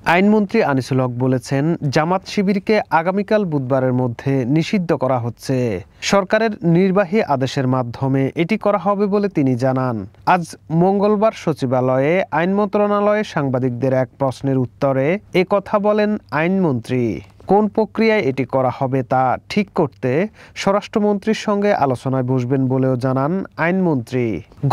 আইনমন্ত্রী আনিসুল হক বলেছেন, জামাত শিবিরকে আগামীকাল বুধবারের মধ্যে নিষিদ্ধ করা হচ্ছে। সরকারের নির্বাহী আদেশের মাধ্যমে এটি করা হবে বলে তিনি জানান। আজ মঙ্গলবার সচিবালয়ে আইন মন্ত্রণালয়ে সাংবাদিকদের এক প্রশ্নের উত্তরে এ কথা বলেন আইনমন্ত্রী। কোন প্রক্রিয়ায় এটি করা হবে তা ঠিক করতে স্বরাষ্ট্রমন্ত্রীর সঙ্গে আলোচনায় বসবেন বলেও জানান আইনমন্ত্রী।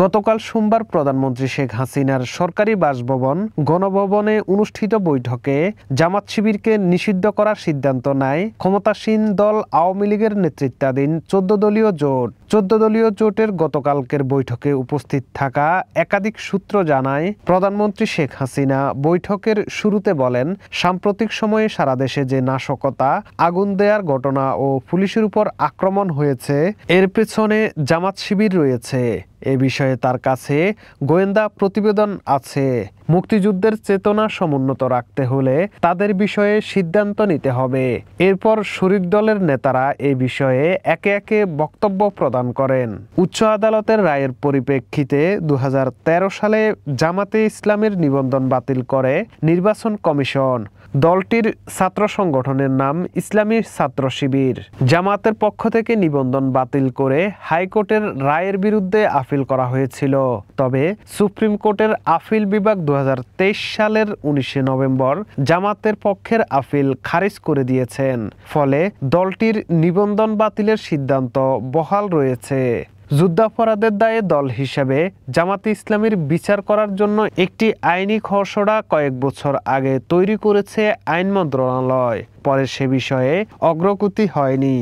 গতকাল সোমবার প্রধানমন্ত্রী শেখ হাসিনার সরকারি বাসভবন গণভবনে অনুষ্ঠিত বৈঠকে জামাত শিবিরকে নিষিদ্ধ করার সিদ্ধান্ত নেয় ক্ষমতাসীন দল আওয়ামী লীগের নেতৃত্বাধীন 14 দলীয় জোট। 14 দলীয় জোটের গতকালকের বৈঠকে উপস্থিত থাকা একাধিক সূত্র জানায়, প্রধানমন্ত্রী শেখ হাসিনা বৈঠকের শুরুতে বলেন, সাম্প্রতিক সময়ে সারা দেশে যে নাশকতা, আগুন দেয়ার ঘটনা ও পুলিশের উপর আক্রমণ হয়েছে, এর পেছনে জামাত শিবির রয়েছে। এ বিষয়ে তার কাছে গোয়েন্দা প্রতিবেদন আছে। মুক্তিযুদ্ধের চেতনা সমুন্নত রাখতে হলে তাদের বিষয়ে সিদ্ধান্ত নিতে হবে। এরপর শরিক দলের নেতারা এই বিষয়ে একে একে বক্তব্য প্রদান করেন। উচ্চ আদালতের রায়ের পরিপ্রেক্ষিতে 2013 সালে জামাতে ইসলামের নিবন্ধন বাতিল করে নির্বাচন কমিশন। দলটির ছাত্র সংগঠনের নাম ইসলামী ছাত্র শিবির। জামাতের পক্ষ থেকে নিবন্ধন বাতিল করে হাইকোর্টের রায়ের বিরুদ্ধে আপিল করা হয়েছিল। তবে সুপ্রিম কোর্টের আপিল বিভাগ 2023 সালের 19 নভেম্বর জামাতের পক্ষের আপিল খারিজ করে দিয়েছেন। ফলে দলটির নিবন্ধন বাতিলের সিদ্ধান্ত বহাল রয়েছে। যুদ্ধাপরাধের দায়ে দল হিসেবে জামাতে ইসলামীর বিচার করার জন্য একটি আইনি খসড়া কয়েক বছর আগে তৈরি করেছে আইন মন্ত্রণালয়। পরে সে বিষয়ে অগ্রগতি হয়নি।